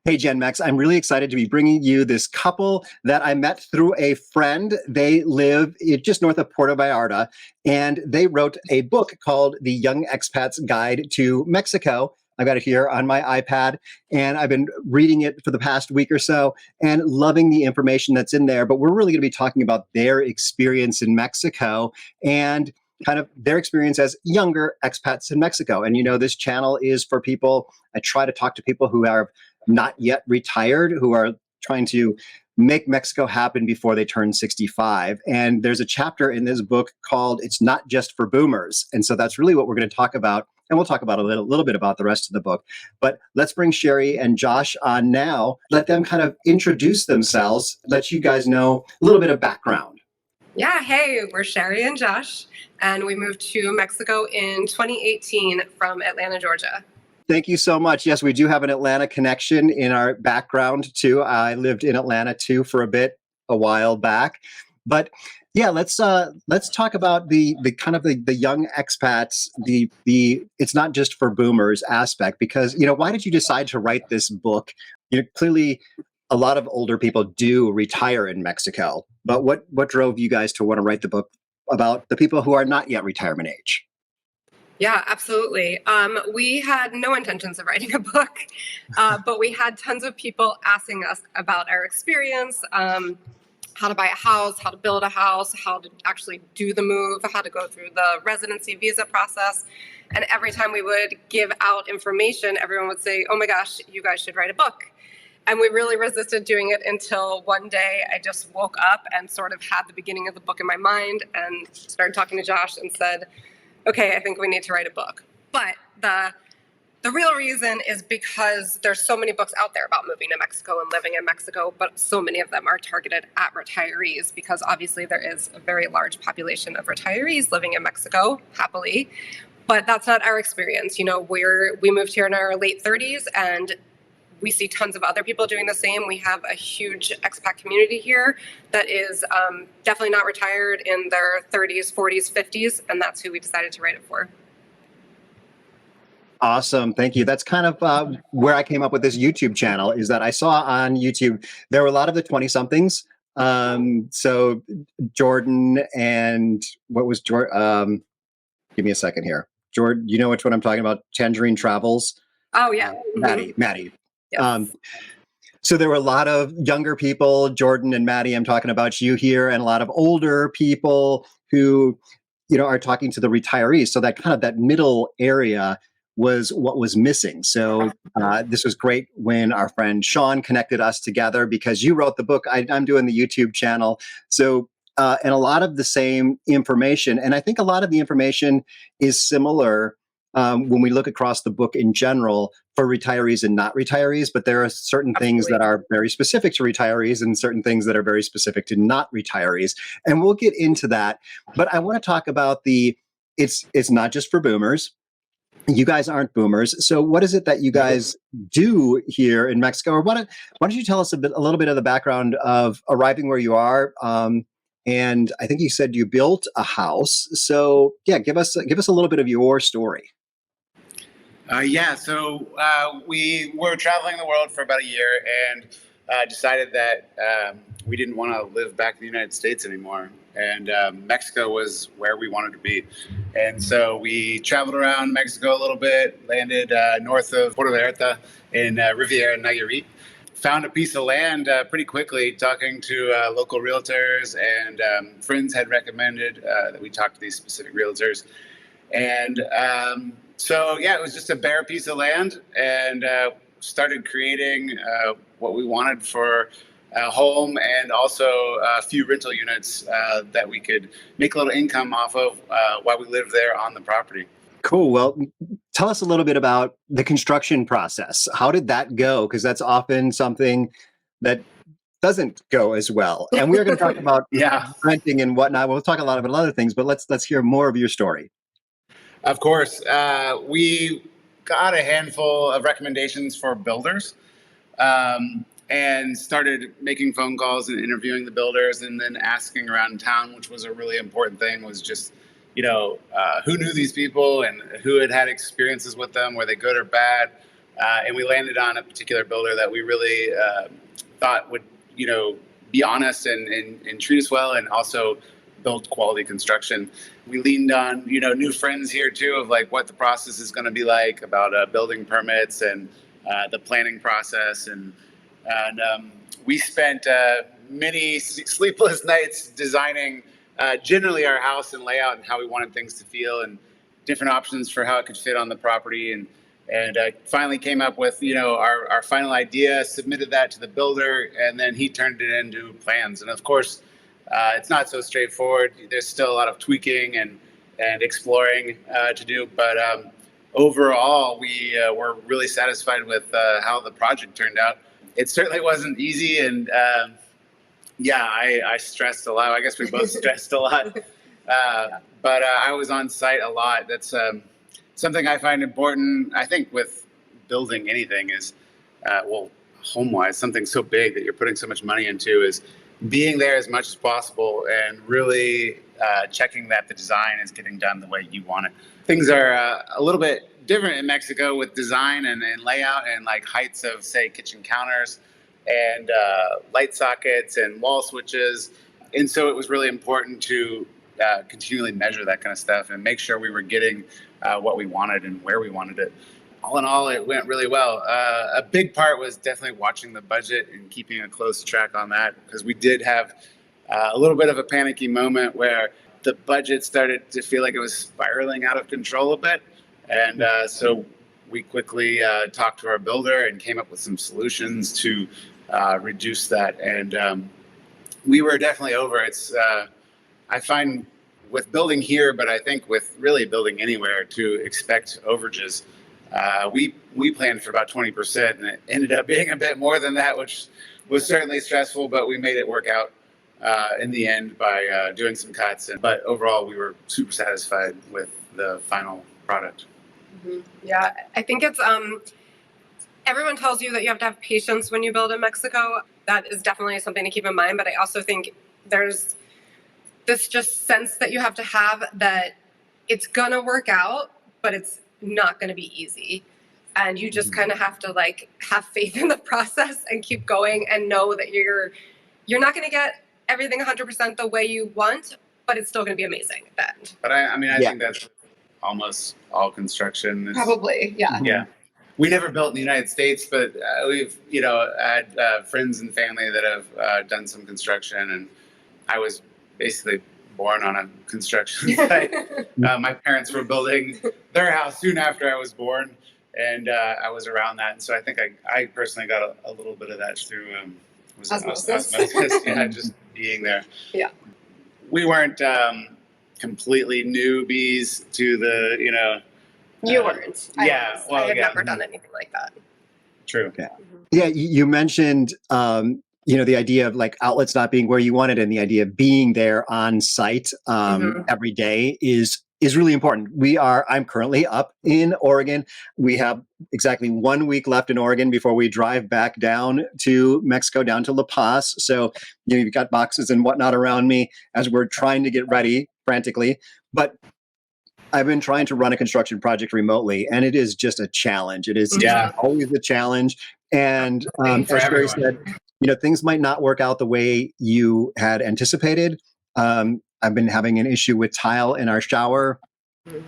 Hey, Gen Mex, I'm really excited to be bringing you this couple that I met through a friend. They live just north of Puerto Vallarta, and they wrote a book called The Young Expat's Guide to Mexico. I've got it here on my iPad, and I've been reading it for the past week or so and loving the information that's in there. But we're really going to be talking about their experience in Mexico and kind of their experience as younger expats in Mexico. And, this channel is for people. I try to talk to people who are not yet retired, who are trying to make Mexico happen before they turn 65. And there's a chapter in this book called It's Not Just for Boomers. And so that's really what we're going to talk about. And we'll talk about a little bit about the rest of the book. But let's bring Shari and Josh on now. Let them kind of introduce themselves, let you guys know a little bit of background. Yeah, hey, we're Shari and Josh, and we moved to Mexico in 2018 from Atlanta, Georgia. Thank you so much. Yes, we do have an Atlanta connection in our background too. I lived in Atlanta too for a while back. But yeah, let's talk about the kind of the young expats, the it's not just for boomers aspect, because why did you decide to write this book? Clearly a lot of older people do retire in Mexico, but what drove you guys to want to write the book about the people who are not yet retirement age? Yeah, absolutely. We had no intentions of writing a book, but we had tons of people asking us about our experience, how to buy a house, how to build a house, how to actually do the move, how to go through the residency visa process. And every time we would give out information, everyone would say, oh my gosh, you guys should write a book. And we really resisted doing it until one day I just woke up and sort of had the beginning of the book in my mind and started talking to Josh and said, okay, I think we need to write a book. But the real reason is because there's so many books out there about moving to Mexico and living in Mexico, but so many of them are targeted at retirees because obviously there is a very large population of retirees living in Mexico, happily. But that's not our experience. We moved here in our late 30s and we see tons of other people doing the same. We have a huge expat community here that is definitely not retired, in their 30s, 40s, 50s, and that's who we decided to write it for. Awesome. Thank you. That's kind of where I came up with this YouTube channel, is that I saw on YouTube, there were a lot of the 20 somethings. So Jordan and what was Jordan? Give me a second here. Jordan, you know which one I'm talking about? Tangerine Travels. Oh, yeah. Maddie. Yes. So there were a lot of younger people, Jordan and Maddie, I'm talking about you here, and a lot of older people who, are talking to the retirees. So that kind of that middle area was what was missing. So this was great when our friend Sean connected us together, because you wrote the book. I'm doing the YouTube channel. So, and a lot of the same information. And I think a lot of the information is similar when we look across the book in general for retirees and not retirees, but there are certain things that are very specific to retirees and certain things that are very specific to not retirees. And we'll get into that. But I want to talk about it's not just for boomers. You guys aren't boomers. So what is it that you guys do here in Mexico? Or why don't you tell us a little bit of the background of arriving where you are? And I think you said you built a house. So yeah, give us a little bit of your story. So we were traveling the world for about a year and decided that we didn't want to live back in the United States anymore. And Mexico was where we wanted to be. And so we traveled around Mexico a little bit, landed north of Puerto Vallarta in Riviera Nayarit. Found a piece of land pretty quickly, talking to local realtors, and friends had recommended that we talk to these specific realtors. And it was just a bare piece of land, and started creating what we wanted for a home, and also a few rental units that we could make a little income off of while we lived there on the property. Cool. Well, tell us a little bit about the construction process. How did that go? Because that's often something that doesn't go as well. And we're going to talk about renting and whatnot. We'll talk a lot about other things, but let's hear more of your story. Of course. We got a handful of recommendations for builders. And started making phone calls and interviewing the builders, and then asking around town, which was a really important thing, was just, who knew these people and who had experiences with them. Were they good or bad? And we landed on a particular builder that we really thought would, be honest and treat us well, and also build quality construction. We leaned on, new friends here too, of like what the process is going to be like about building permits and the planning process. And we spent many sleepless nights designing generally our house and layout and how we wanted things to feel, and different options for how it could fit on the property. And finally came up with, our final idea, submitted that to the builder, and then he turned it into plans. And of course, it's not so straightforward. There's still a lot of tweaking and exploring to do. But overall, we were really satisfied with how the project turned out. It certainly wasn't easy. And I stressed a lot. I guess we both stressed a lot. But I was on site a lot. That's something I find important, I think, with building anything is, home-wise, something so big that you're putting so much money into, is being there as much as possible and really checking that the design is getting done the way you want it. Things are a little bit different in Mexico with design and layout and like heights of, say, kitchen counters and light sockets and wall switches. And so it was really important to continually measure that kind of stuff and make sure we were getting what we wanted and where we wanted it. All in all, it went really well. A big part was definitely watching the budget and keeping a close track on that, because we did have a little bit of a panicky moment where the budget started to feel like it was spiraling out of control a bit. And so we quickly talked to our builder and came up with some solutions to reduce that. And we were definitely over. It's I find with building here, but I think with really building anywhere, to expect overages. We planned for about 20%, and it ended up being a bit more than that, which was certainly stressful, but we made it work out in the end by doing some cuts. But overall, we were super satisfied with the final product. Mm-hmm. Yeah, I think it's everyone tells you that you have to have patience when you build in Mexico. That is definitely something to keep in mind. But I also think there's this just sense that you have to have that it's gonna work out, but it's not gonna be easy. And you just kind of have to like have faith in the process and keep going and know that you're not gonna get everything 100% the way you want, but it's still gonna be amazing at the end. But I think that's almost all construction. Probably, yeah. Yeah. We never built in the United States, but we've, had friends and family that have done some construction, and I was basically born on a construction site. My parents were building their house soon after I was born, and I was around that. And so I think I personally got a little bit of that through osmosis. Yeah, just being there. Yeah. We weren't completely newbies to the, You weren't. I had never done anything like that. True. Yeah. Yeah. You mentioned, the idea of like outlets not being where you wanted, and the idea of being there on site every day is really important. I'm currently up in Oregon. We have exactly 1 week left in Oregon before we drive back down to Mexico, down to La Paz. So, you've got boxes and whatnot around me as we're trying to get ready frantically. But I've been trying to run a construction project remotely, and it is just a challenge. It is always a challenge. And as Shari said, things might not work out the way you had anticipated. I've been having an issue with tile in our shower,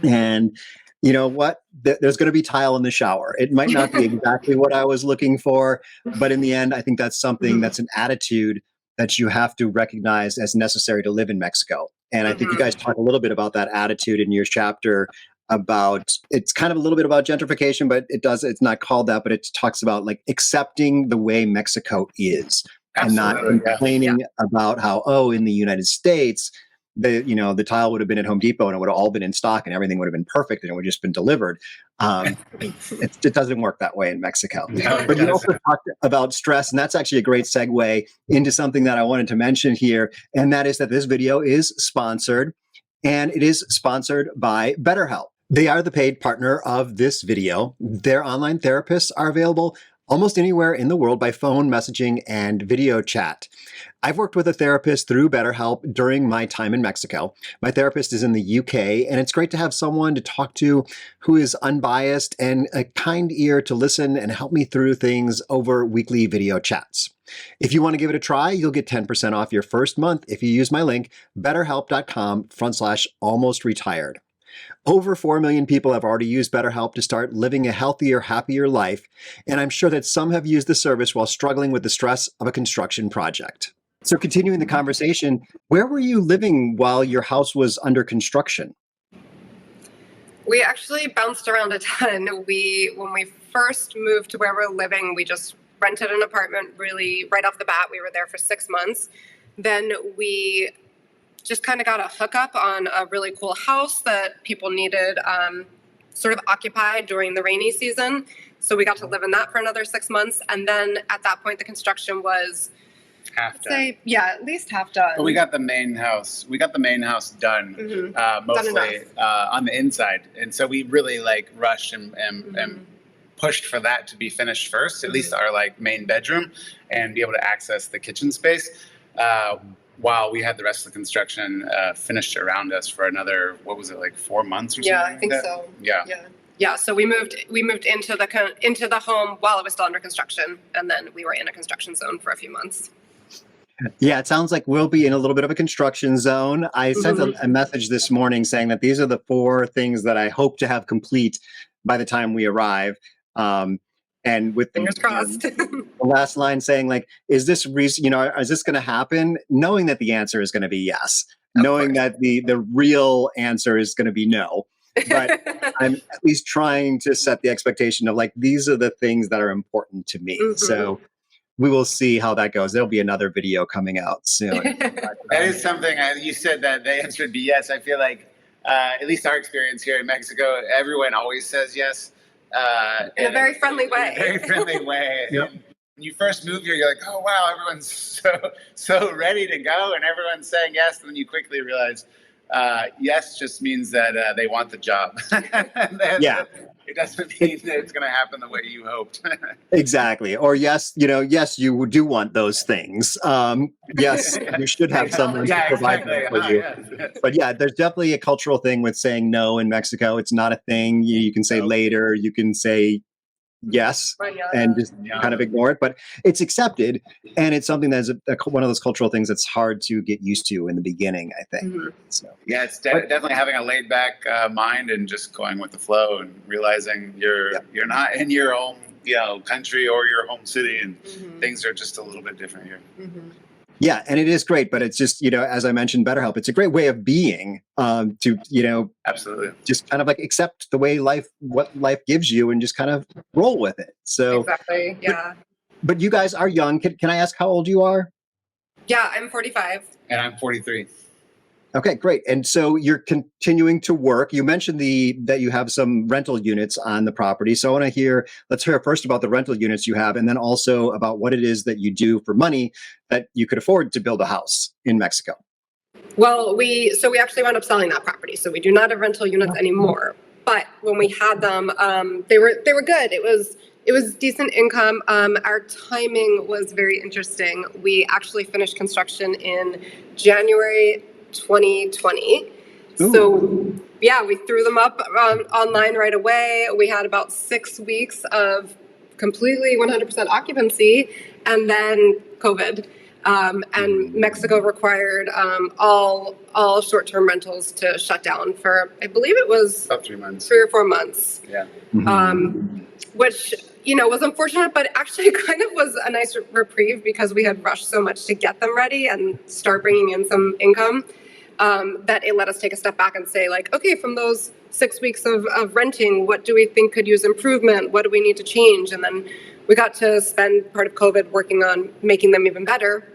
and you know what? There's going to be tile in the shower. It might not be exactly what I was looking for, but in the end, I think that's something that's an attitude that you have to recognize as necessary to live in Mexico. And I think you guys talk a little bit about that attitude in your chapter about, it's kind of a little bit about gentrification, but it's not called that, but it talks about like accepting the way Mexico is. Absolutely, and not complaining about how, in the United States, the tile would have been at Home Depot and it would have all been in stock and everything would have been perfect and it would have just been delivered. It doesn't work that way in Mexico. But you also talked about stress, and that's actually a great segue into something that I wanted to mention here, and that is that this video is sponsored, and it is sponsored by BetterHelp. They are the paid partner of this video. Their online therapists are available almost anywhere in the world by phone, messaging, and video chat. I've worked with a therapist through BetterHelp during my time in Mexico. My therapist is in the UK, and it's great to have someone to talk to who is unbiased and a kind ear to listen and help me through things over weekly video chats. If you want to give it a try, you'll get 10% off your first month if you use my link, betterhelp.com/almost-retired. Over 4 million people have already used BetterHelp to start living a healthier, happier life, and I'm sure that some have used the service while struggling with the stress of a construction project. So continuing the conversation, where were you living while your house was under construction? We actually bounced around a ton. When we first moved to where we're living, we just rented an apartment really right off the bat. We were there for 6 months. Then we just kind of got a hookup on a really cool house that people needed sort of occupied during the rainy season. So we got to live in that for another 6 months. And then at that point, the construction was Half done. at least half done. But we got the main house. We got the main house done, mostly on the inside, and so we really like rushed and pushed for that to be finished first. At least our like main bedroom, and be able to access the kitchen space. While we had the rest of the construction finished around us for another, what was it, like 4 months or something? Yeah, I think so. Yeah. So we moved into the home while it was still under construction, and then we were in a construction zone for a few months. Yeah, it sounds like we'll be in a little bit of a construction zone. I sent a message this morning saying that these are the 4 things that I hope to have complete by the time we arrive. And with fingers crossed. The last line saying like, is this is this going to happen? Knowing that the answer is going to be yes, knowing that the real answer is going to be no. But I'm at least trying to set the expectation of like, these are the things that are important to me. So we will see how that goes. There'll be another video coming out soon. That is something you said that the answer would be yes. I feel like, at least our experience here in Mexico, everyone always says yes. In a very friendly way. In a very friendly way. Yep. When you first move here, you're like, oh, wow, everyone's so ready to go, and everyone's saying yes. And then you quickly realize yes just means that they want the job. Yeah. It doesn't mean that it's going to happen the way you hoped. Exactly. Or yes, yes, you do want those things. Yes, you should have someone to provide them for you. Yes. But yeah, there's definitely a cultural thing with saying no in Mexico. It's not a thing. You can say later, you can say yes and just kind of ignore it, but it's accepted, and it's something that's one of those cultural things that's hard to get used to in the beginning, I think. So yeah, it's definitely having a laid back mind and just going with the flow and realizing you're not in your own country or your home city, and things are just a little bit different here. Yeah, and it is great, but it's just, as I mentioned, BetterHelp, it's a great way of being, to, absolutely, just kind of like accept the way what life gives you and just kind of roll with it. So exactly, yeah. But you guys are young. Can I ask how old you are? Yeah, I'm 45. And I'm 43. Okay, great. And so you're continuing to work. You mentioned that you have some rental units on the property. So let's hear first about the rental units you have, and then also about what it is that you do for money that you could afford to build a house in Mexico. Well, we actually wound up selling that property. So we do not have rental units anymore. But when we had them, they were good. It was decent income. Our timing was very interesting. We actually finished construction in January 2020. Ooh. So yeah, we threw them up online right away. We had about 6 weeks of completely 100% occupancy, and then COVID. And Mexico required all short-term rentals to shut down for, I believe it was about 3 months, 3 or 4 months. Yeah. Which was unfortunate, but actually kind of was a nice reprieve because we had rushed so much to get them ready and start bringing in some income. That it let us take a step back and say, like, okay, from those 6 weeks of renting, what do we think could use improvement? What do we need to change? And then we got to spend part of COVID working on making them even better.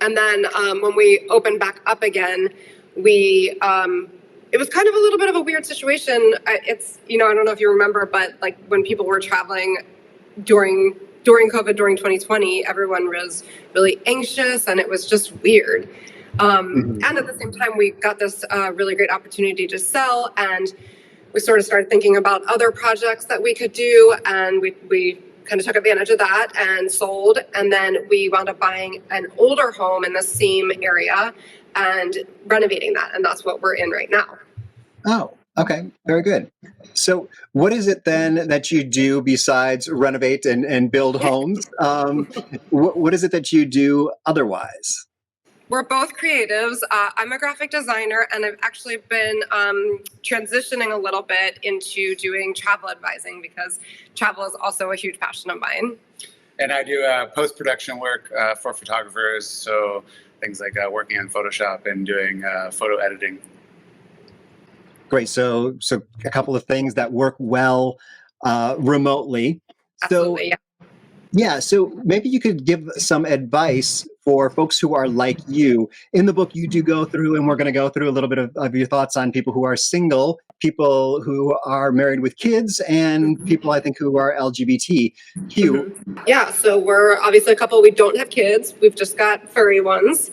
And then when we opened back up again, it was kind of a little bit of a weird situation. I don't know if you remember, but like when people were traveling during COVID, during 2020, everyone was really anxious, and it was just weird. And at the same time, we got this really great opportunity to sell, and we sort of started thinking about other projects that we could do, and we kind of took advantage of that and sold. And then we wound up buying an older home in the same area and renovating that. And that's what we're in right now. Oh, okay. Very good. So what is it then that you do besides renovate and build homes? What is it that you do otherwise? We're both creatives. I'm a graphic designer, and I've actually been transitioning a little bit into doing travel advising because travel is also a huge passion of mine. And I do post-production work for photographers, so things like working on Photoshop and doing photo editing. Great. So a couple of things that work well remotely. Absolutely, yeah. Yeah, so maybe you could give some advice for folks who are like you. In the book, you do go through, and we're going to go through a little bit of your thoughts on people who are single, people who are married with kids, and people, I think, who are LGBTQ. Yeah, so we're obviously a couple. We don't have kids. We've just got furry ones.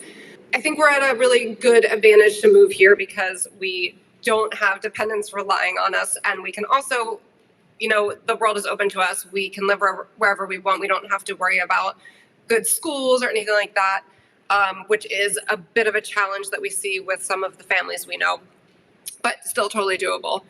I think we're at a really good advantage to move here because we don't have dependents relying on us, and we can also, the world is open to us. We can live wherever we want. We don't have to worry about good schools or anything like that, which is a bit of a challenge that we see with some of the families we know, but still totally doable.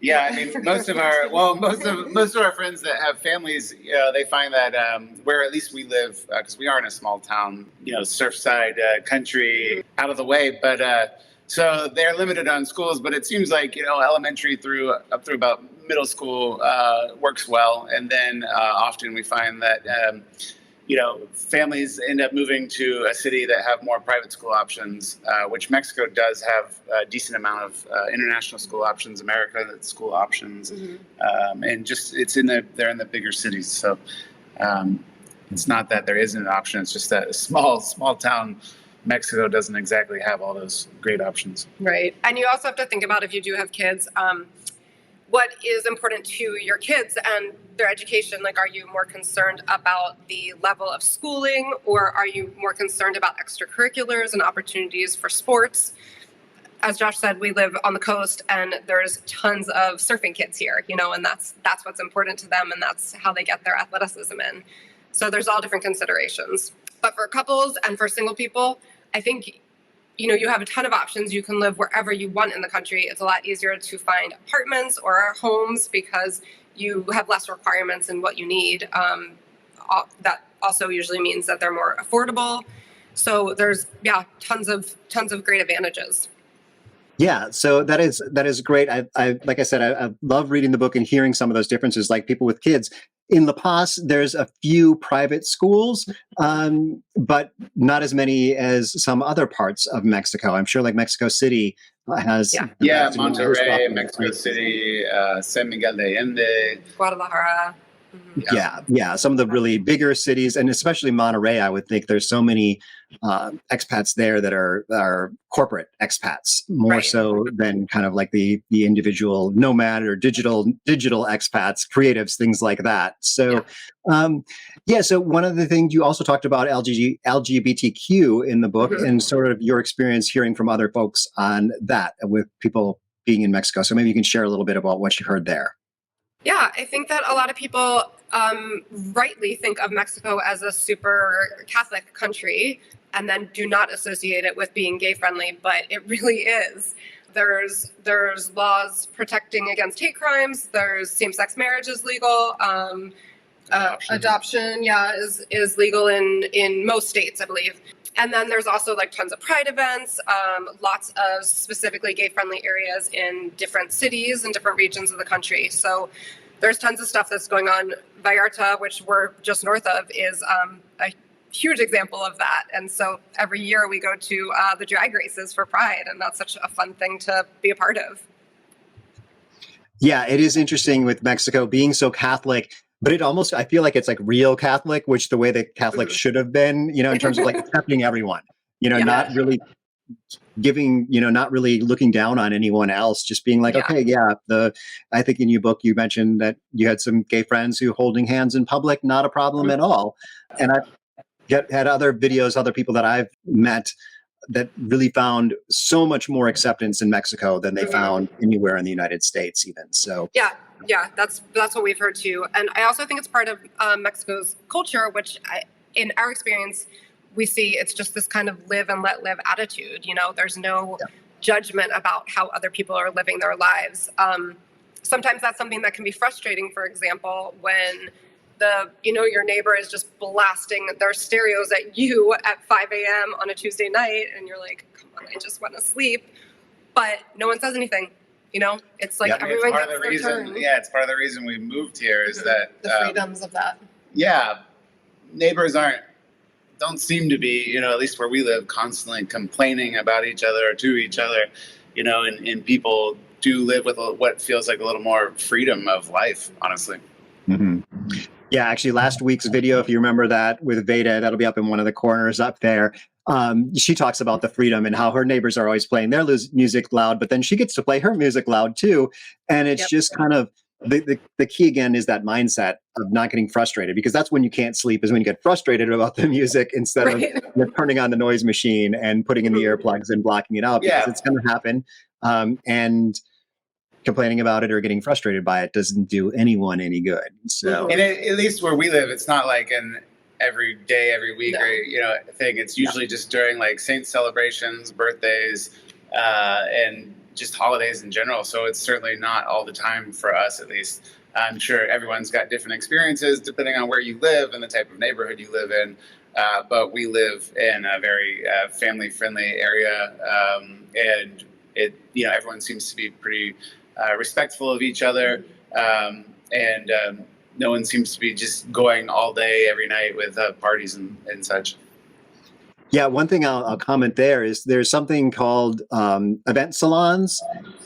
Yeah, I mean, most of our friends that have families, they find that where at least we live, because we are in a small town, surfside country, out of the way, but so they're limited on schools. But it seems like elementary up through about middle school works well, and then often we find that families end up moving to a city that have more private school options, which Mexico does have a decent amount of international school options, America school options, and just they're in the bigger cities. So it's not that there isn't an option; it's just that a small town Mexico doesn't exactly have all those great options. Right, and you also have to think about if you do have kids. What is important to your kids and their education? Like, are you more concerned about the level of schooling, or are you more concerned about extracurriculars and opportunities for sports? As Josh said, we live on the coast, and there's tons of surfing kids here, and that's what's important to them, and that's how they get their athleticism in. So there's all different considerations. But for couples and for single people, I think you have a ton of options. You can live wherever you want in the country. It's a lot easier to find apartments or homes because you have less requirements in what you need. That also usually means that they're more affordable. So there's tons of great advantages. Yeah, so that is great. I like I said, I love reading the book and hearing some of those differences. Like people with kids, in La Paz, there's a few private schools, but not as many as some other parts of Mexico. I'm sure, like Mexico City has. Yeah, Monterrey, Mexico City, San Miguel de Allende, Guadalajara. Yeah. Some of the really bigger cities, and especially Monterrey, I would think there's so many expats there that are corporate expats, more so than kind of like the individual nomad or digital expats, creatives, things like that. So, so one of the things you also talked about LGBTQ in the book, and sort of your experience hearing from other folks on that with people being in Mexico. So maybe you can share a little bit about what you heard there. Yeah, I think that a lot of people rightly think of Mexico as a super Catholic country and then do not associate it with being gay friendly, but it really is. There's laws protecting against hate crimes. There's same-sex marriage is legal. Adoption, is legal in most states, I believe. And then there's also like tons of pride events, lots of specifically gay-friendly areas in different cities and different regions of the country. So there's tons of stuff that's going on. Vallarta, which we're just north of, is a huge example of that. And so every year we go to the drag races for Pride, and that's such a fun thing to be a part of. Yeah, it is interesting with Mexico being so Catholic. But I feel like it's like real Catholic, which the way that Catholics should have been, in terms of like accepting everyone, not really giving, not really looking down on anyone else, just being like, okay, I think in your book, you mentioned that you had some gay friends who holding hands in public, not a problem at all. And I've had other videos, other people that I've met that really found so much more acceptance in Mexico than they found anywhere in the United States, even. So yeah, that's what we've heard too. And I also think it's part of Mexico's culture, which in our experience, we see it's just this kind of live and let live attitude. You know, there's no judgment about how other people are living their lives. Sometimes that's something that can be frustrating, for example, when your neighbor is just blasting their stereos at you at 5 a.m. on a Tuesday night, and you're like, come on, I just want to sleep. But no one says anything. You know, it's like everyone gets their turn. Yeah, it's part of the reason we moved here is that the freedoms of that. Yeah, neighbors don't seem to be, at least where we live, constantly complaining about each other or to each other, and people do live with what feels like a little more freedom of life, honestly. Mm-hmm. Yeah, actually, last week's video, if you remember that, with Veda, that'll be up in one of the corners up there. She talks about the freedom and how her neighbors are always playing their music loud, but then she gets to play her music loud too. And it's just kind of the key again is that mindset of not getting frustrated, because that's when you can't sleep, is when you get frustrated about the music instead of turning on the noise machine and putting in the earplugs and blocking it out, because it's going to happen. And complaining about it or getting frustrated by it doesn't do anyone any good. So, and at least where we live, it's not like an every day, every week, or thing. It's usually just during like saint celebrations, birthdays, and just holidays in general. So it's certainly not all the time for us, at least. I'm sure everyone's got different experiences depending on where you live and the type of neighborhood you live in. But we live in a very family-friendly area, and everyone seems to be pretty respectful of each other, and no one seems to be just going all day, every night with parties and such. Yeah, one thing I'll comment there is there's something called event salons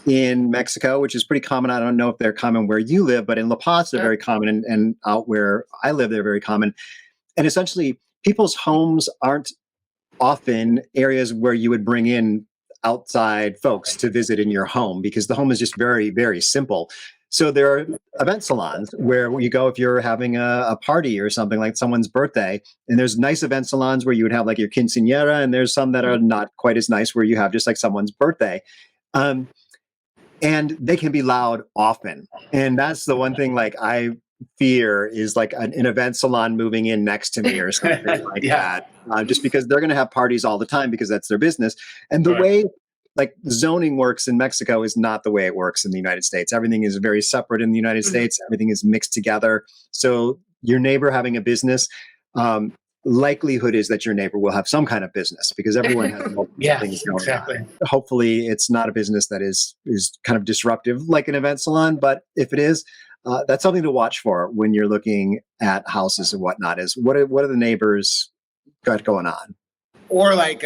in Mexico, which is pretty common. I don't know if they're common where you live, but in La Paz, they're very common, and out where I live, they're very common. And essentially, people's homes aren't often areas where you would bring in outside folks to visit in your home, because the home is just very, very simple. So there are event salons where you go if you're having a party or something, like someone's birthday, and there's nice event salons where you would have like your quinceañera, and there's some that are not quite as nice where you have just like someone's birthday. And they can be loud often. And that's the one thing like I fear is like an event salon moving in next to me or something like that, just because they're going to have parties all the time because that's their business. And the way like zoning works in Mexico is not the way it works in the United States. Everything is very separate in the United States. Everything is mixed together. So your neighbor having a business, likelihood is that your neighbor will have some kind of business, because everyone has multiple things going on. Hopefully it's not a business that is kind of disruptive like an event salon, but if it is, that's something to watch for when you're looking at houses and whatnot, is what are the neighbors got going on? Or like,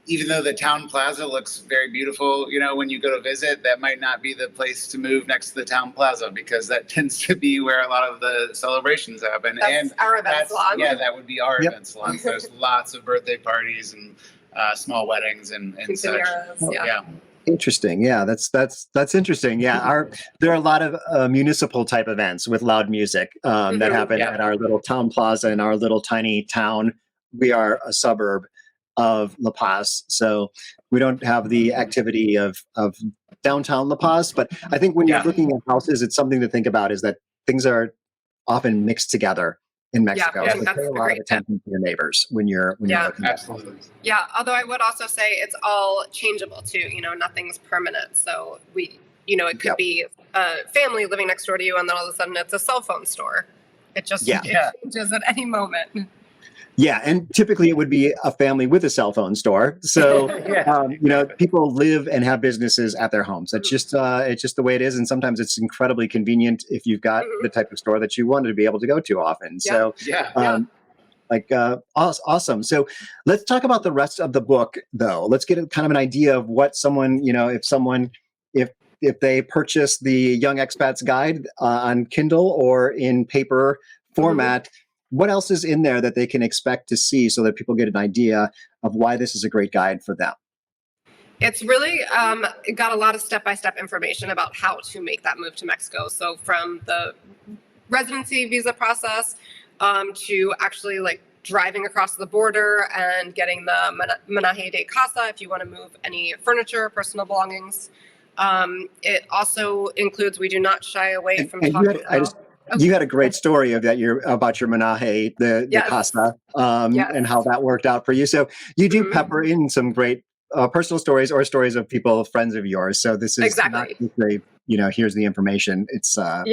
even though the town plaza looks very beautiful, when you go to visit, that might not be the place to move next to the town plaza, because that tends to be where a lot of the celebrations happen. That's our event salon. Yeah, that would be our event salon. So there's lots of birthday parties and small weddings and such. Yeah. Interesting. Yeah, that's interesting. Yeah, there are a lot of municipal type events with loud music that happen at our little town plaza in our little tiny town. We are a suburb of La Paz, so we don't have the activity of downtown La Paz. But I think when you're looking at houses, it's something to think about, is that things are often mixed together in Mexico. Yeah, so pay a lot of attention to your neighbors when you're looking at houses. Yeah, although I would also say it's all changeable too. Nothing's permanent. So it could be a family living next door to you, and then all of a sudden it's a cell phone store. It just it changes at any moment. Yeah, and typically it would be a family with a cell phone store. So, people live and have businesses at their homes. That's just it's just the way it is. And sometimes it's incredibly convenient if you've got the type of store that you wanted to be able to go to often. So, awesome. So let's talk about the rest of the book, though. Let's get kind of an idea of what someone, if they purchase the Young Expats Guide on Kindle or in paper format, what else is in there that they can expect to see so that people get an idea of why this is a great guide for them? It's really got a lot of step-by-step information about how to make that move to Mexico. So from the residency visa process to actually like driving across the border and getting the menaje de casa if you want to move any furniture, personal belongings. It also includes, we do not shy away from And talking about... you had a great story about your menaje, the Yes. casa, Yes. and how that worked out for you. So you do pepper in some great personal stories or stories of people, friends of yours. So this is not just a, here's the information. It's an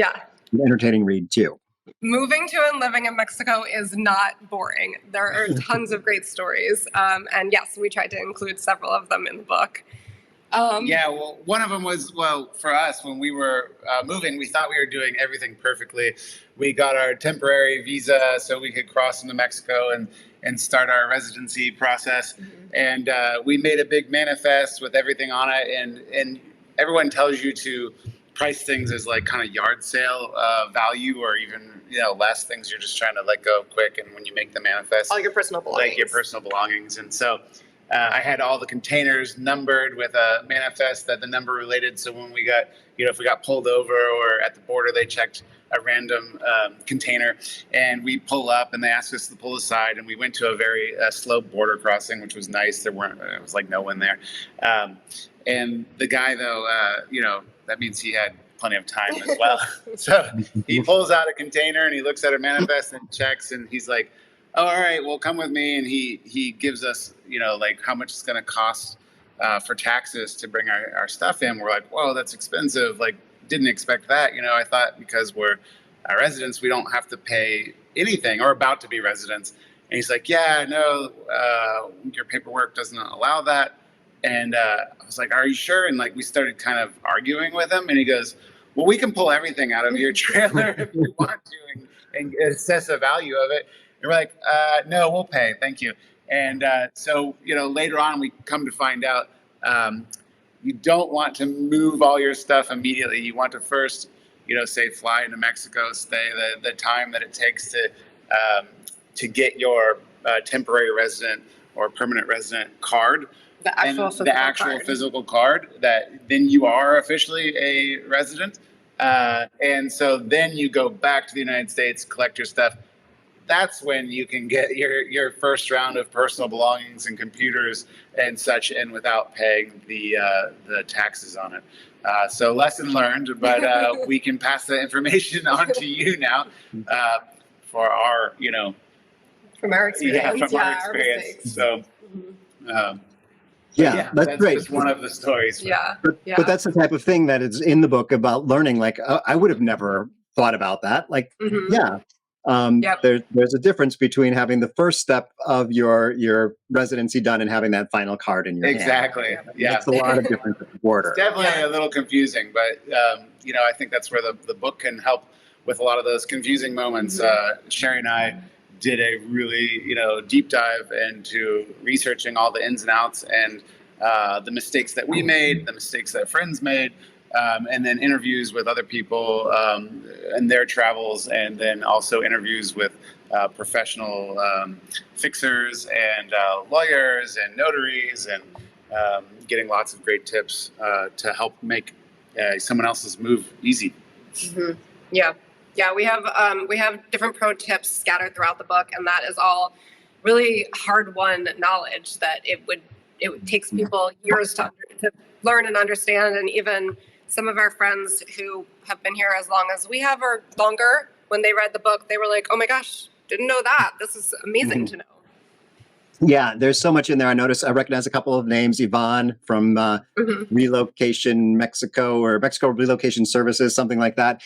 entertaining read too. Moving to and living in Mexico is not boring. There are tons of great stories. And yes, we tried to include several of them in the book. Well, one of them was, for us, when we were moving, we thought we were doing everything perfectly. We got our temporary visa so we could cross into Mexico and start our residency process. And we made a big manifest with everything on it. And everyone tells you to price things as like kind of yard sale value, or even less things you're just trying to let go quick. And when you make the manifest, all your personal belongings, like your personal belongings. And so I had all the containers numbered with a manifest that the number related. So when we got, if we got pulled over or at the border, they checked a random container, and we pull up and they asked us to pull aside, and we went to a very slow border crossing, which was nice. It was like no one there. And the guy though, that means he had plenty of time as well. So he pulls out a container and he looks at a manifest and checks, and he's like, "Oh, all right, well, come with me." And he gives us, like how much it's going to cost for taxes to bring our stuff in. We're like, "Whoa, that's expensive." Like, didn't expect that. I thought because we're residents, we don't have to pay anything, or about to be residents. And he's like, "Yeah, no, your paperwork doesn't allow that." And I was like, "Are you sure?" And like, we started kind of arguing with him, and he goes, "Well, we can pull everything out of your trailer if you want to and assess the value of it." And we're like, "No, we'll pay. Thank you." And so, later on, we come to find out you don't want to move all your stuff immediately. You want to first, say fly into Mexico, stay the time that it takes to get your temporary resident or permanent resident card. The actual physical card, that then you are officially a resident. And so then you go back to the United States, collect your stuff. That's when you can get your first round of personal belongings and computers and such, and without paying the taxes on it. So lesson learned, but we can pass the information on to you now for our, from our experience. From our experience. So. That's great. Just one of the stories. But that's the type of thing that is in the book about learning. Like, I would have never thought about that. Like, there's a difference between having the first step of your residency done and having that final card in your hand. Exactly. Yeah. It's a lot of difference at the border. It's definitely a little confusing, but I think that's where the book can help with a lot of those confusing moments. Shari and I did a really, deep dive into researching all the ins and outs and the mistakes that we made, the mistakes that friends made, and then interviews with other people and their travels, and then also interviews with professional fixers and lawyers and notaries, and getting lots of great tips to help make someone else's move easy. Yeah, we have different pro tips scattered throughout the book, and that is all really hard-won knowledge that it takes people years to learn and understand. And even some of our friends who have been here as long as we have or longer, when they read the book, they were like, "Oh my gosh, didn't know that. This is amazing to know." Yeah, there's so much in there. I recognize a couple of names. Yvonne from Relocation Mexico, or Mexico Relocation Services, something like that.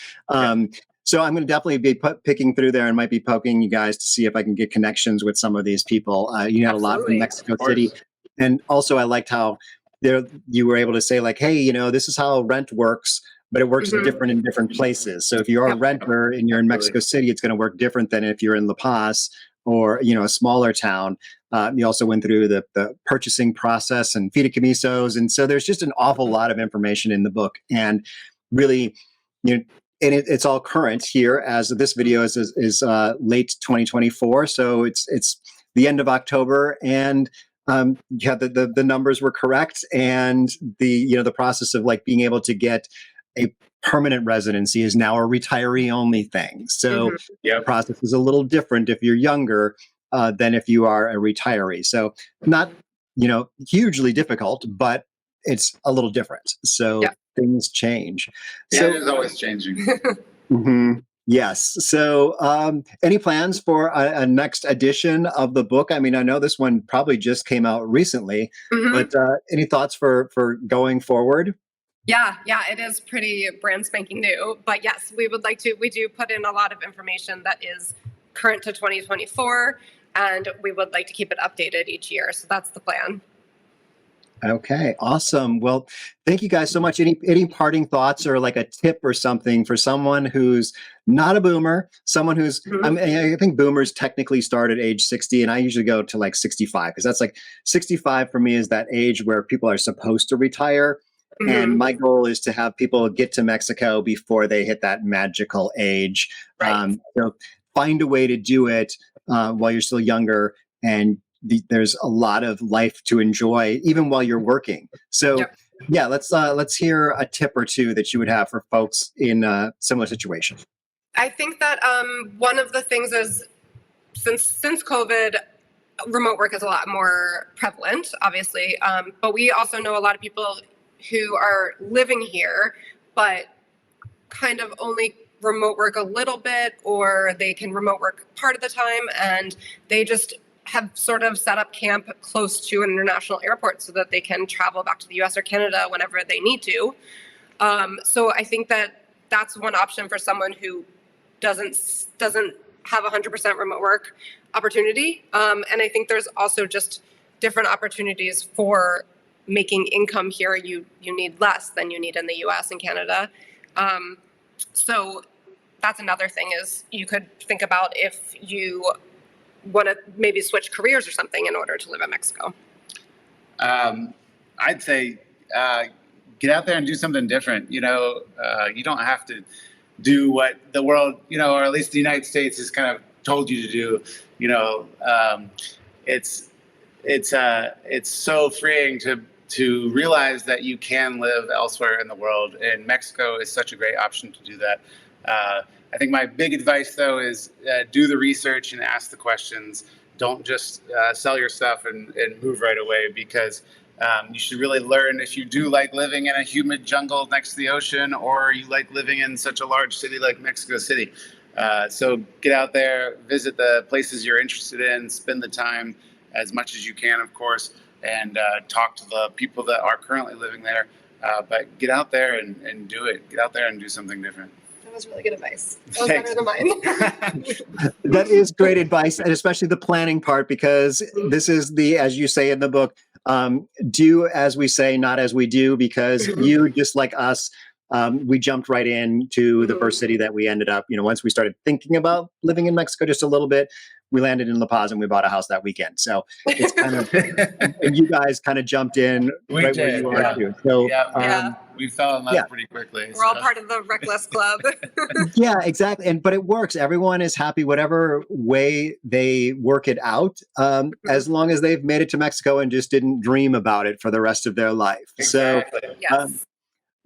So I'm going to definitely be picking through there, and might be poking you guys to see if I can get connections with some of these people. You had a lot from Mexico City. And also I liked how you were able to say, like, hey, this is how rent works, but it works different in different places. So if you're a renter and you're in Mexico City, it's going to work different than if you're in La Paz or, a smaller town. You also went through the purchasing process and fideicomisos. And so there's just an awful lot of information in the book. And really, and it's all current here, as this video is late 2024. So it's the end of October, and the numbers were correct, and the process of like being able to get a permanent residency is now a retiree only thing. So the process is a little different if you're younger. than if you are a retiree. So not, hugely difficult, but it's a little different. So Yeah. things change. Yeah, So it is always changing. mhm. Yes. So, any plans for a next edition of the book? I mean, I know this one probably just came out recently, Mhm. but any thoughts for going forward? Yeah, it is pretty brand spanking new. But yes, we do put in a lot of information that is current to 2024, and we would like to keep it updated each year. So that's the plan. Okay, awesome. Well, thank you guys so much. Any parting thoughts or like a tip or something for someone who's not a boomer, someone who's Mhm. I think boomers technically start at age 60, and I usually go to like 65 because that's like 65 for me is that age where people are supposed to retire. And Mhm. my goal is to have people get to Mexico before they hit that magical age. Right. So find a way to do it while you're still younger, and there's a lot of life to enjoy even while you're working. So Yep. yeah, let's hear a tip or two that you would have for folks in a similar situation. I think that one of the things is since COVID, remote work is a lot more prevalent, obviously. But we also know a lot of people who are living here, but kind of only remote work a little bit, or they can remote work part of the time, and they just have sort of set up camp close to an international airport so that they can travel back to the US or Canada whenever they need to. So I think that that's one option for someone who doesn't have 100% remote work opportunity. And I think there's also just different opportunities for making income here. You need less than you need in the US and Canada. So that's another thing is you could think about if you want to maybe switch careers or something in order to live in Mexico. I'd say get out there and do something different. You don't have to do what the world, or at least the United States has kind of told you to do. It's so freeing to realize that you can live elsewhere in the world, and Mexico is such a great option to do that. I think my big advice, though, is do the research and ask the questions. Don't just sell your stuff and move right away, because you should really learn if you do like living in a humid jungle next to the ocean, or you like living in such a large city like Mexico City. So get out there, visit the places you're interested in, spend the time as much as you can, of course, and talk to the people that are currently living there. But get out there and do it. Get out there and do something different. That was really good advice. That was Thanks. better than mine. That is great advice, and especially the planning part, because this is as you say in the book, do as we say, not as we do, because you, just like us, we jumped right into the first city that we ended up, once we started thinking about living in Mexico just a little bit, we landed in La Paz and we bought a house that weekend. So it's kind of, and you guys kind of jumped in We right did, where you are yeah. too. So Yeah. We fell in love yeah. pretty quickly. We're all part of the Reckless Club. Yeah, exactly. But it works. Everyone is happy, whatever way they work it out, as long as they've made it to Mexico and just didn't dream about it for the rest of their life. Exactly. So, Yes.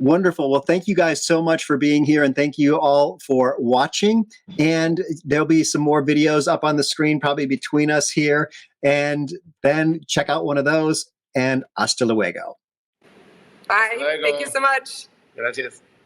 wonderful. Well, thank you guys so much for being here, and thank you all for watching. And there'll be some more videos up on the screen, probably between us here. And then check out one of those. And hasta luego. Bye. Thank you so much. Gracias.